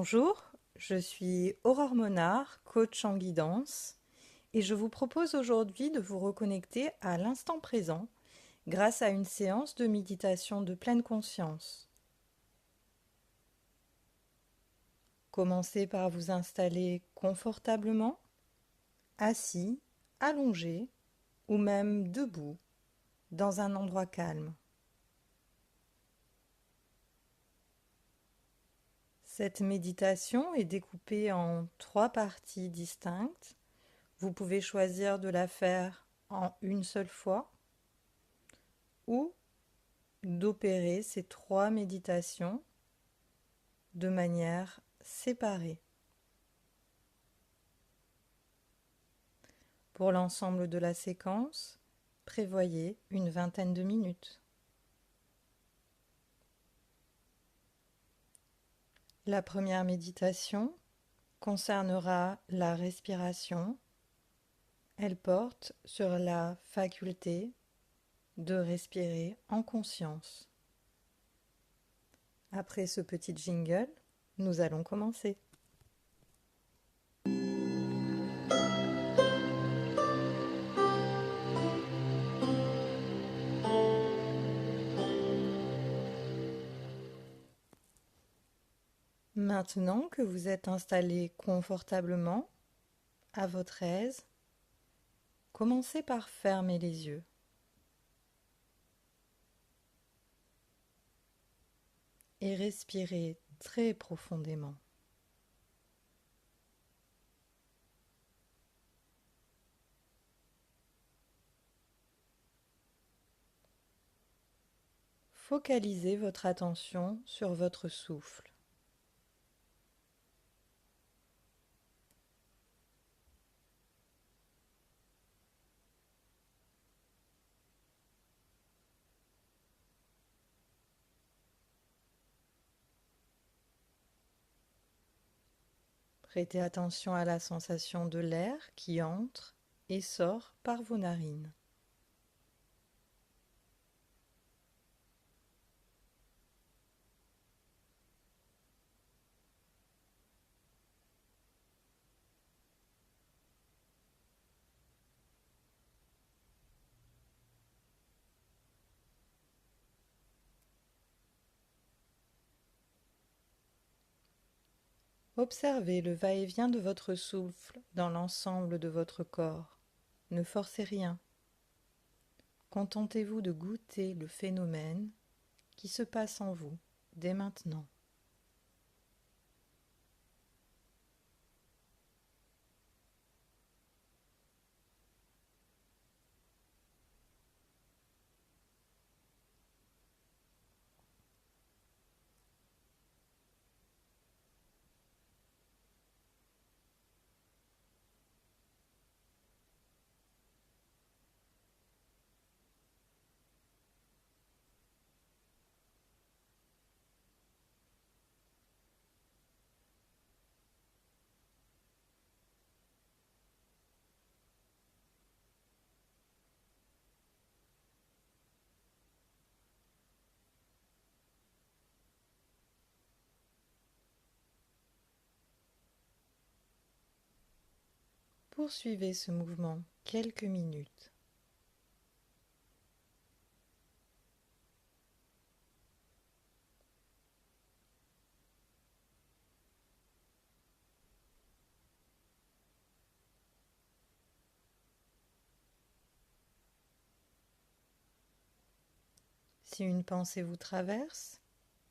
Bonjour, je suis Aurore Monard, coach en guidance, et je vous propose aujourd'hui de vous reconnecter à l'instant présent grâce à une séance de méditation de pleine conscience. Commencez par vous installer confortablement, assis, allongé ou même debout dans un endroit calme. Cette méditation est découpée en 3 parties distinctes. Vous pouvez choisir de la faire en une seule fois ou d'opérer ces 3 méditations de manière séparée. Pour l'ensemble de la séquence, prévoyez une vingtaine de minutes. La première méditation concernera la respiration. Elle porte sur la faculté de respirer en conscience. Après ce petit jingle, nous allons commencer. Maintenant que vous êtes installé confortablement, à votre aise, commencez par fermer les yeux. Et respirez très profondément. Focalisez votre attention sur votre souffle. Prêtez attention à la sensation de l'air qui entre et sort par vos narines. Observez le va-et-vient de votre souffle dans l'ensemble de votre corps. Ne forcez rien. Contentez-vous de goûter le phénomène qui se passe en vous dès maintenant. Poursuivez ce mouvement quelques minutes. Si une pensée vous traverse,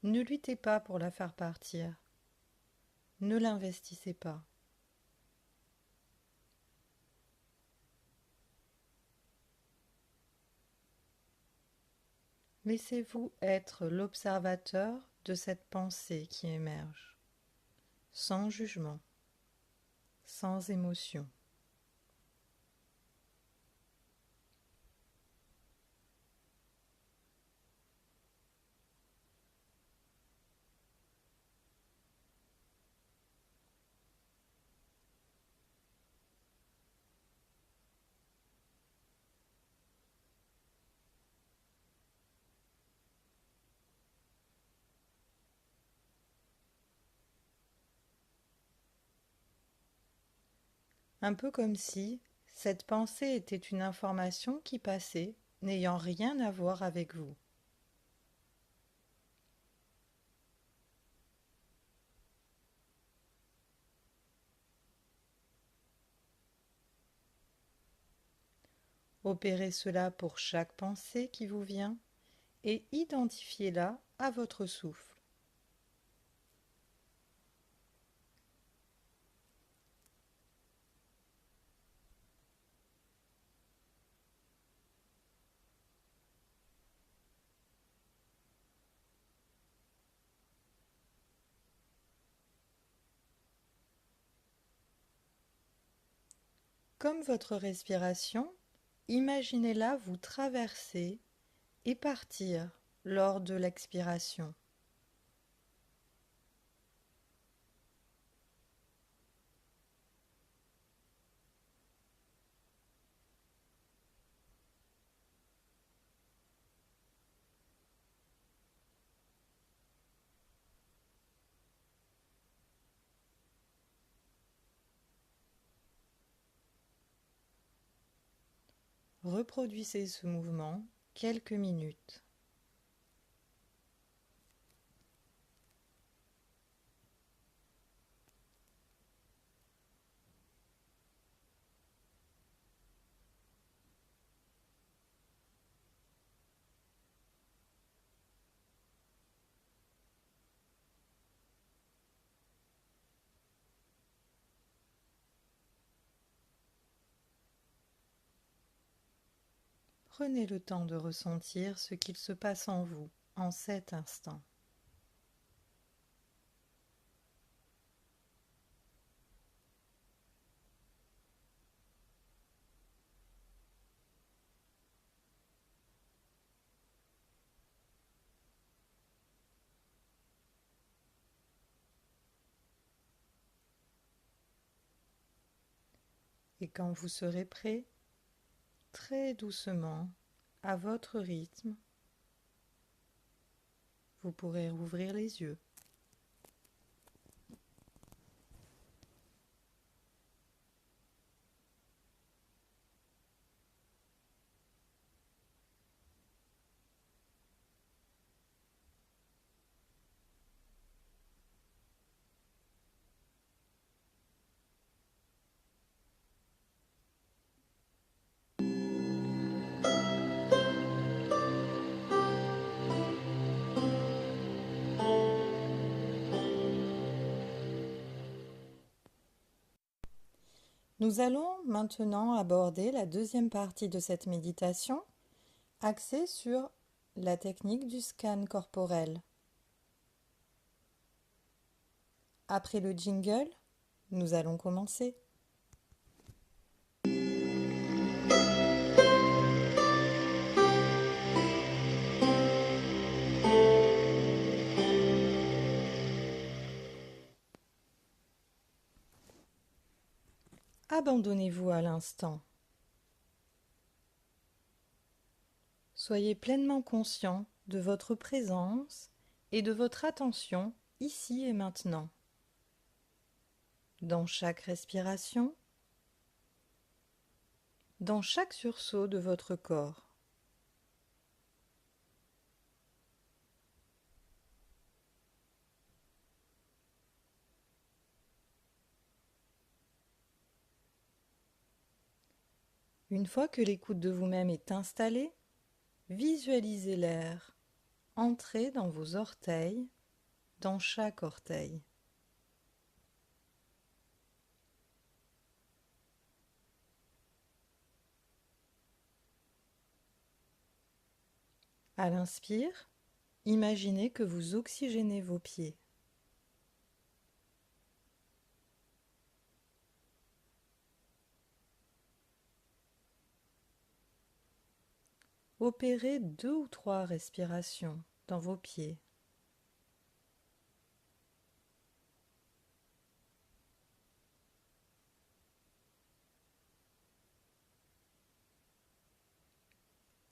ne luttez pas pour la faire partir. Ne l'investissez pas. Laissez-vous être l'observateur de cette pensée qui émerge, sans jugement, sans émotion. Un peu comme si cette pensée était une information qui passait, n'ayant rien à voir avec vous. Opérez cela pour chaque pensée qui vous vient et identifiez-la à votre souffle. Comme votre respiration, imaginez-la vous traverser et partir lors de l'expiration. Reproduisez ce mouvement quelques minutes. Prenez le temps de ressentir ce qu'il se passe en vous en cet instant. Et quand vous serez prêt, très doucement, à votre rythme, vous pourrez rouvrir les yeux. Nous allons maintenant aborder la deuxième partie de cette méditation, axée sur la technique du scan corporel. Après le jingle, nous allons commencer. Abandonnez-vous à l'instant. Soyez pleinement conscient de votre présence et de votre attention ici et maintenant. Dans chaque respiration, dans chaque sursaut de votre corps. Une fois que l'écoute de vous-même est installée, visualisez l'air entrer dans vos orteils, dans chaque orteil. À l'inspire, imaginez que vous oxygénez vos pieds. Opérez 2 ou 3 respirations dans vos pieds.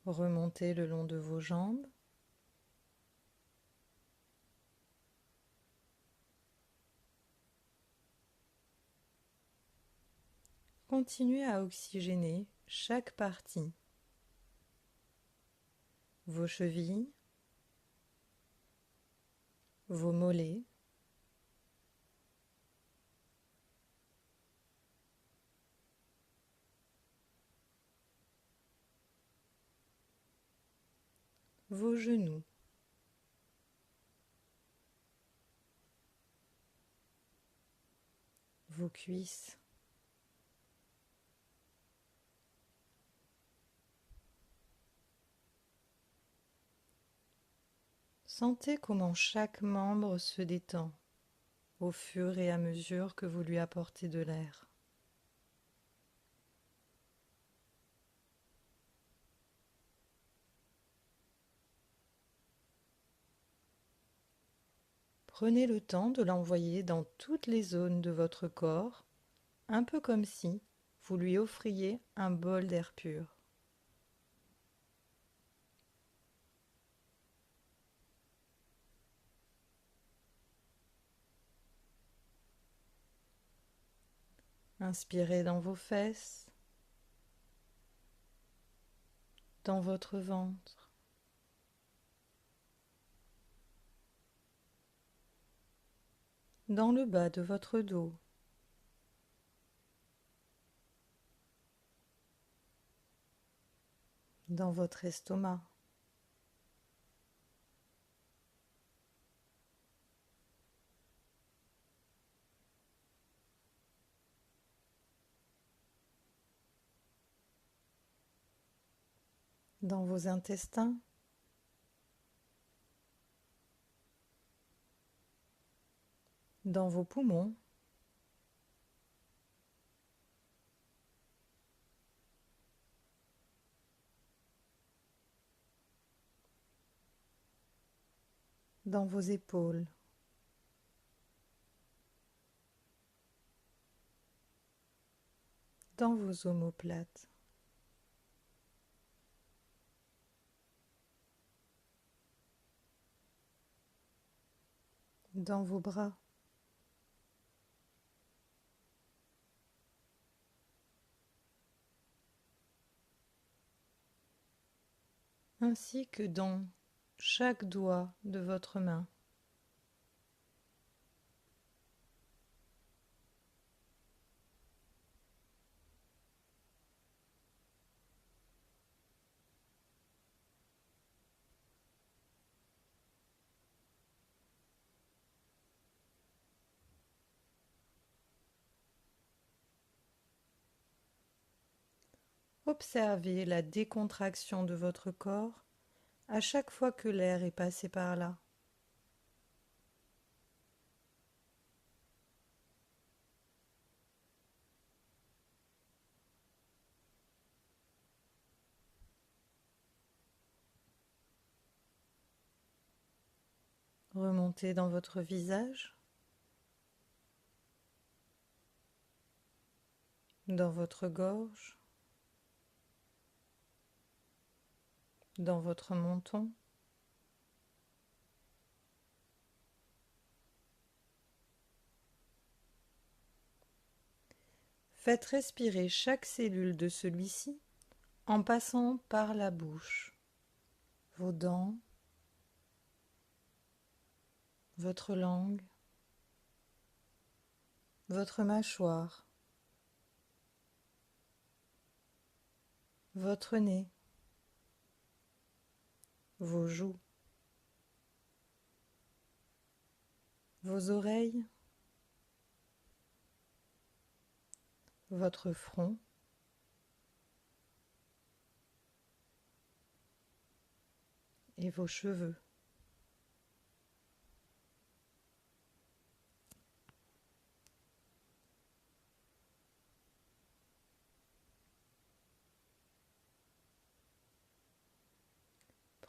Remontez le long de vos jambes. continuez à oxygéner chaque partie, vos chevilles, vos mollets, vos genoux, vos cuisses, sentez comment chaque membre se détend au fur et à mesure que vous lui apportez de l'air. Prenez le temps de l'envoyer dans toutes les zones de votre corps, un peu comme si vous lui offriez un bol d'air pur. Inspirez dans vos fesses, dans votre ventre, dans le bas de votre dos, dans votre estomac, dans vos intestins, dans vos poumons, dans vos épaules, dans vos omoplates. Dans vos bras, ainsi que dans chaque doigt de votre main. Observez la décontraction de votre corps à chaque fois que l'air est passé par là. Remontez dans votre visage, dans votre gorge, dans votre menton, faites respirer chaque cellule de celui-ci en passant par la bouche, vos dents, votre langue, votre mâchoire, votre nez, vos joues, vos oreilles, votre front, et vos cheveux.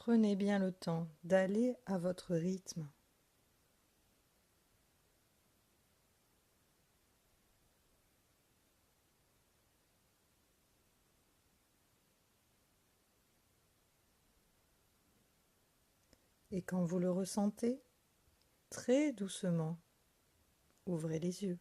Prenez bien le temps d'aller à votre rythme. Et quand vous le ressentez, très doucement, ouvrez les yeux.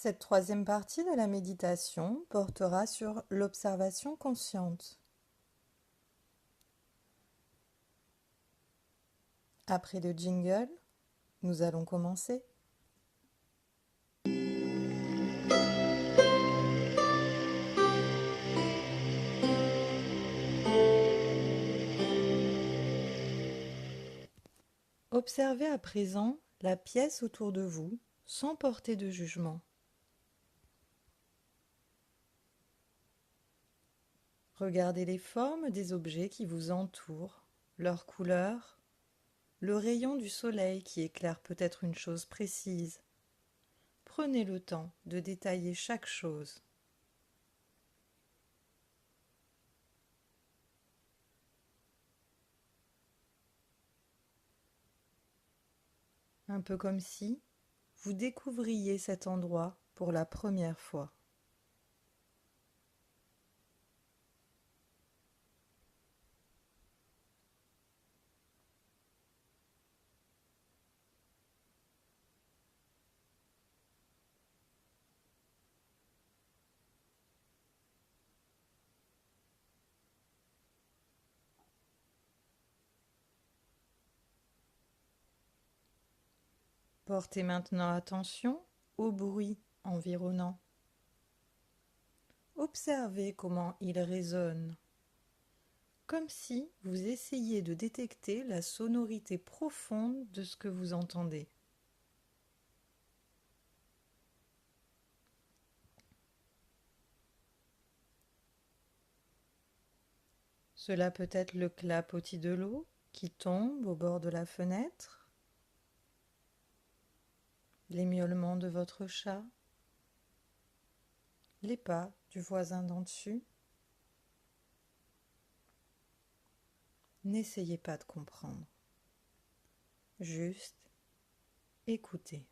Cette troisième partie de la méditation portera sur l'observation consciente. Après le jingle, nous allons commencer. Observez à présent la pièce autour de vous sans porter de jugement. Regardez les formes des objets qui vous entourent, leurs couleurs, le rayon du soleil qui éclaire peut-être une chose précise. Prenez le temps de détailler chaque chose. Un peu comme si vous découvriez cet endroit pour la première fois. Portez maintenant attention au bruit environnant. Observez comment il résonne, comme si vous essayiez de détecter la sonorité profonde de ce que vous entendez. Cela peut être le clapotis de l'eau qui tombe au bord de la fenêtre, les miaulements de votre chat, les pas du voisin d'en dessus. N'essayez pas de comprendre, juste écoutez.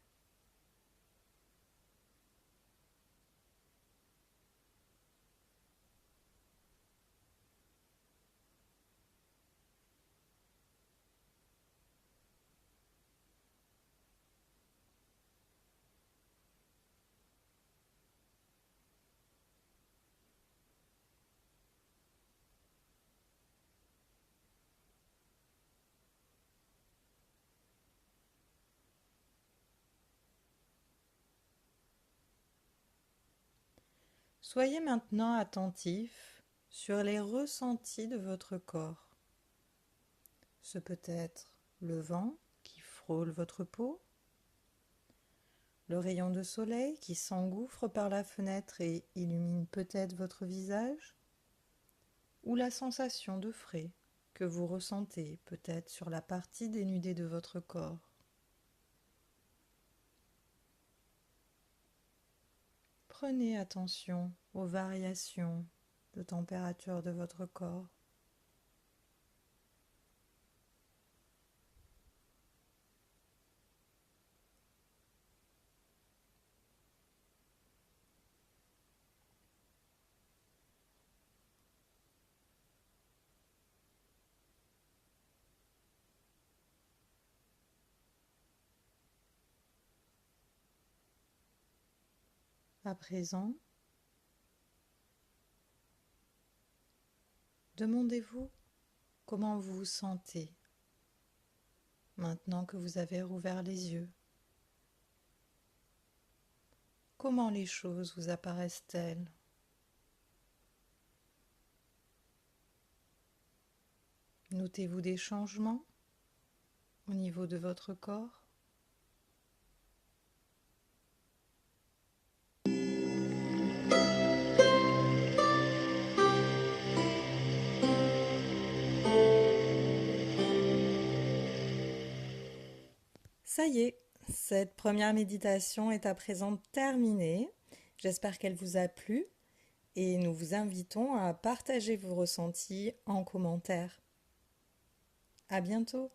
Soyez maintenant attentif sur les ressentis de votre corps. Ce peut être le vent qui frôle votre peau, le rayon de soleil qui s'engouffre par la fenêtre et illumine peut-être votre visage, ou la sensation de frais que vous ressentez peut-être sur la partie dénudée de votre corps. Prenez attention aux variations de température de votre corps. À présent, demandez-vous comment vous vous sentez maintenant que vous avez rouvert les yeux. Comment les choses vous apparaissent-elles? Notez-vous des changements au niveau de votre corps? Ça y est, cette première méditation est à présent terminée. J'espère qu'elle vous a plu et nous vous invitons à partager vos ressentis en commentaire. À bientôt!